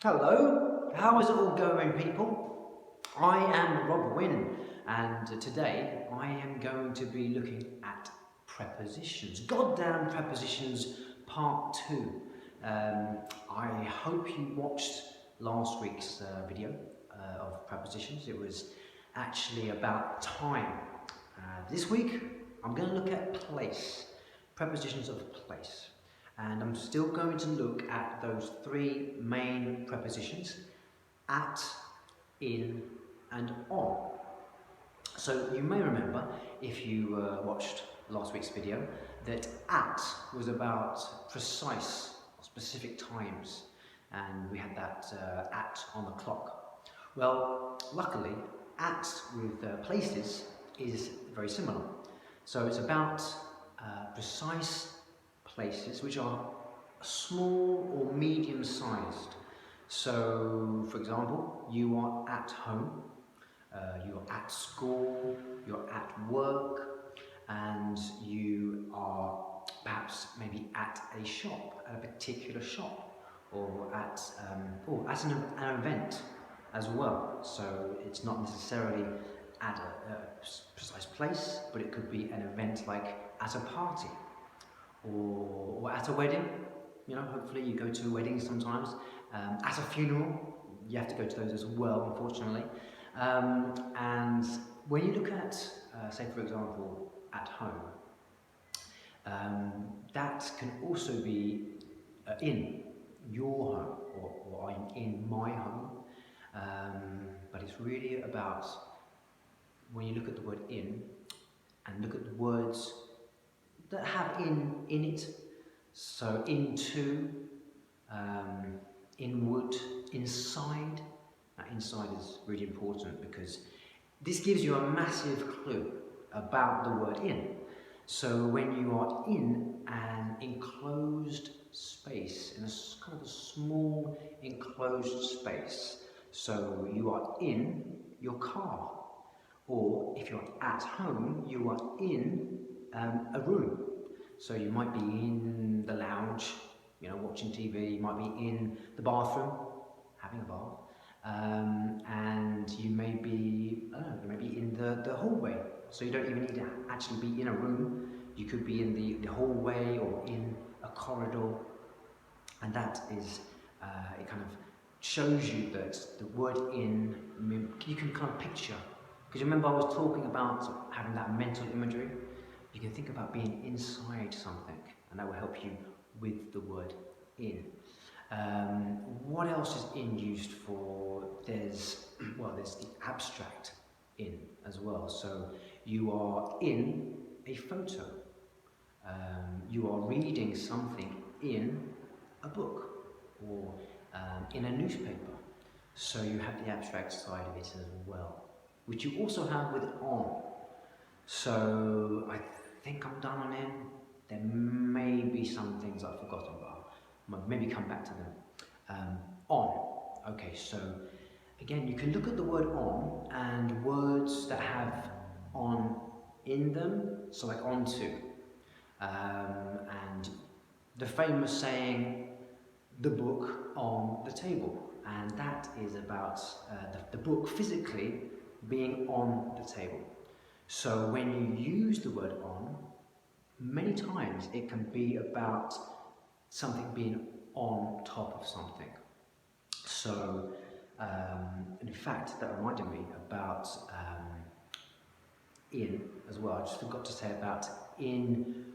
Hello, how is it all going, people? I am Rob Wynne, and today I am going to be looking at prepositions. Goddamn prepositions, part 2. I hope you watched last week's video of prepositions. It was actually about time. This week I'm going to look at place, prepositions of place. And I'm still going to look at those three main prepositions: at, in, and on. So you may remember, if you watched last week's video, that at was about precise, specific times, and we had that at on the clock. Well, luckily, at with places is very similar. So it's about precise places which are small or medium sized. So, for example, you are at home, you're at school, you're at work, and you are perhaps maybe at a shop, at a particular shop, or at an event as well. So it's not necessarily at a precise place, but it could be an event like at a party or at a wedding. You know, hopefully you go to weddings sometimes. At a funeral, you have to go to those as well, unfortunately. And when you look at, say for example, at home, that can also be in your home or in my home. But it's really about when you look at the word in and look at the words that have in it. So into, inward, inside. Now inside is really important because this gives you a massive clue about the word in. So when you are in an enclosed space, in a kind of a small enclosed space, so you are in your car, or if you're at home, you are in a room. So you might be in the lounge, you know, watching TV. You might be in the bathroom, having a bath, and you may be, I don't know, you may be in the hallway. So you don't even need to actually be in a room. You could be in the hallway or in a corridor, and that is, it kind of shows you that the word in, you can kind of picture, because remember I was talking about having that mental imagery. You can think about being inside something, and that will help you with the word in. What else is in used for? There's the abstract in as well. So you are in a photo. You are reading something in a book or in a newspaper. So you have the abstract side of it as well, which you also have with on. So I think I'm done on in. There may be some things I've forgotten, but I'll maybe come back to them. On. Okay, so again, you can look at the word on and words that have on in them, so like onto. And the famous saying, the book on the table. And that is about the book physically being on the table. So when you use the word on, many times it can be about something being on top of something. So, in fact, that reminded me about in as well. I just forgot to say about in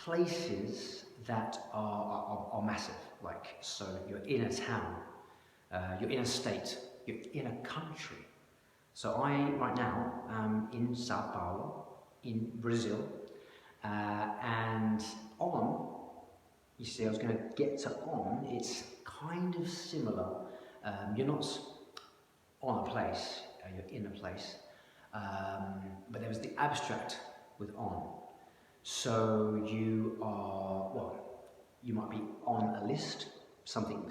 places that are massive. Like, so you're in a town, you're in a state, you're in a country. So I, right now, am in Sao Paulo, in Brazil, and on, you see, I was going to get to on, it's kind of similar. You're not on a place, you're in a place, but there was the abstract with on. So you are, you might be on a list, something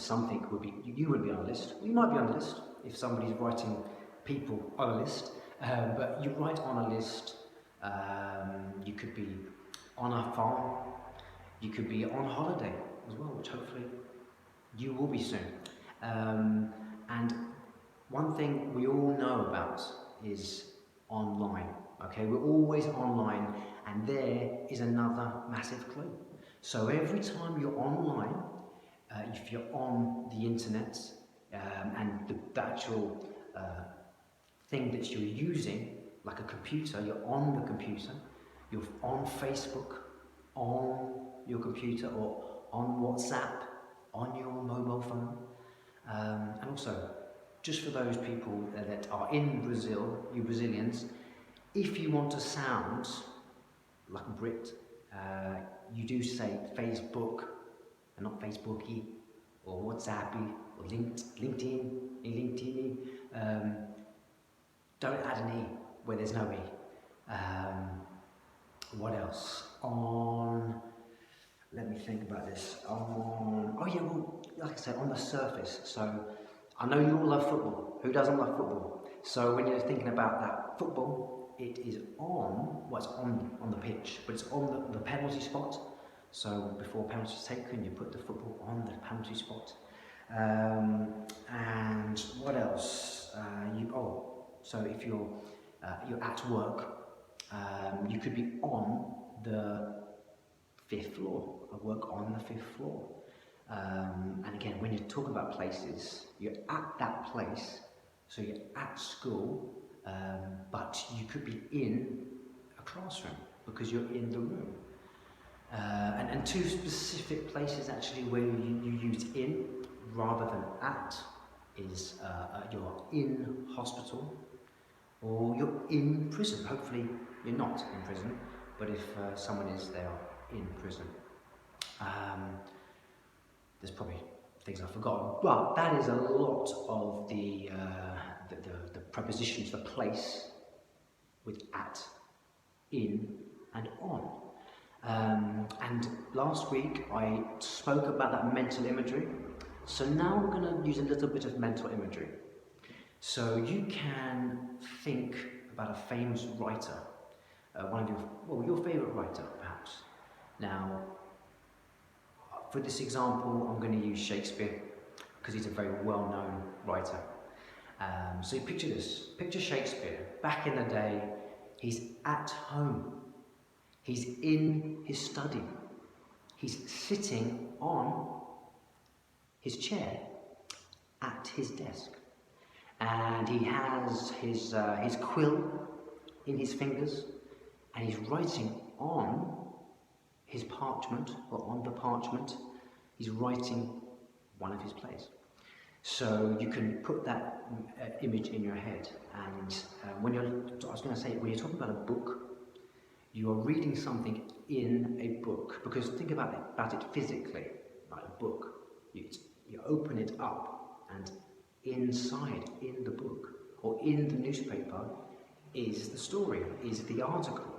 would be, you would be on a list, you might be on a list if somebody's writing people on a list, but you write on a list. You could be on a farm, you could be on holiday as well, which hopefully you will be soon. And one thing we all know about is online. Okay, we're always online, and there is another massive clue. So every time you're online, if you're on the internet, and the actual thing that you're using, like a computer, you're on the computer, you're on Facebook, on your computer, or on WhatsApp, on your mobile phone. And also, just for those people that are in Brazil, you Brazilians, if you want to sound like a Brit, you do say Facebook, and not Facebooky, or WhatsAppy, or LinkedIn. Don't add an E where there's no E. What else? Let me think about this. Oh yeah, well, like I said, on the surface. So I know you all love football. Who doesn't love football? So when you're thinking about that football, it is it's on the pitch, but it's on the penalty spot. So before penalty is taken, you put the football on the penalty spot. And what else? So if you're at work, you could be on the 5th floor. I work on the 5th floor. And again, when you're talking about places, you're at that place, so you're at school, but you could be in a classroom because you're in the room. And two specific places actually where you use in rather than at is you're in hospital or you're in prison. Hopefully you're not in prison, but if someone is, they are in prison. There's probably things I've forgotten, but that is a lot of the prepositions, the place with at, in, and on. And last week I spoke about that mental imagery, so now I'm going to use a little bit of mental imagery. So you can think about a famous writer, one of your favourite writer perhaps. Now, for this example, I'm going to use Shakespeare because he's a very well-known writer. So picture this, picture Shakespeare, back in the day, he's at home. He's in his study. He's sitting on his chair at his desk. And he has his quill in his fingers, and he's writing on his parchment, or on the parchment, he's writing one of his plays. So you can put that image in your head, and when you're talking about a book, you are reading something in a book, because think about it physically, like a book. You open it up, and inside, in the book, or in the newspaper, is the story, is the article.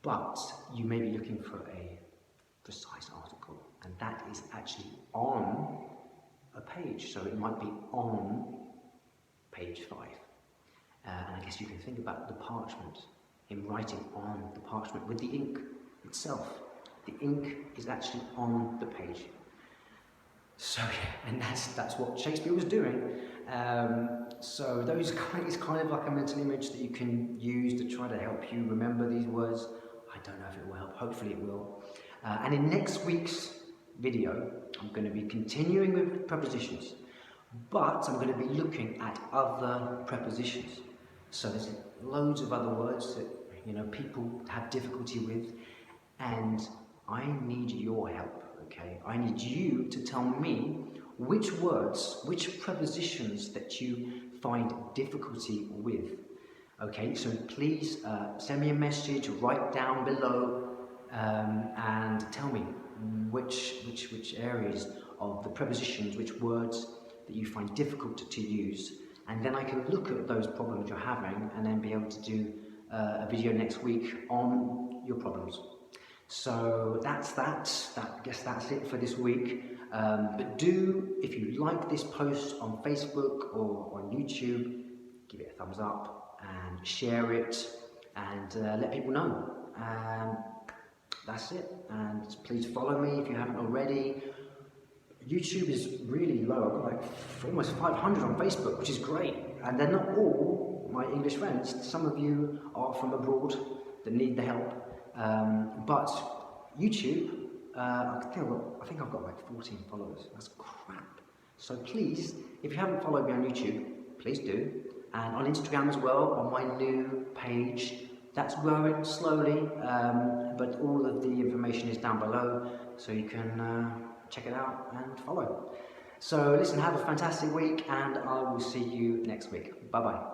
But you may be looking for a precise article, and that is actually on a page. So it might be on page 5. And I guess you can think about the parchment, him writing on the parchment with the ink itself. The ink is actually on the page. So yeah, and that's what Shakespeare was doing. So it's kind of like a mental image that you can use to try to help you remember these words. I don't know if it will help, hopefully it will. And in next week's video, I'm going to be continuing with prepositions, but I'm going to be looking at other prepositions. So there's loads of other words that people have difficulty with, and I need your help, okay? I need you to tell me which words, which prepositions that you find difficulty with. Okay, so please send me a message, write down below, and tell me which areas of the prepositions, which words that you find difficult to use, and then I can look at those problems you're having and then be able to do a video next week on your problems. So that's that. I guess that's it for this week. But if you like this post on Facebook or on YouTube, give it a thumbs up and share it, and let people know. That's it. And please follow me if you haven't already. YouTube is really low. I've got like almost 500 on Facebook, which is great. And they're not all my English friends. Some of you are from abroad that need the help. But YouTube, I think I've got like 14 followers. That's crap. So please, if you haven't followed me on YouTube, please do. And on Instagram as well, on my new page. That's growing slowly, but all of the information is down below, so you can check it out and follow. So listen, have a fantastic week, and I will see you next week. Bye bye.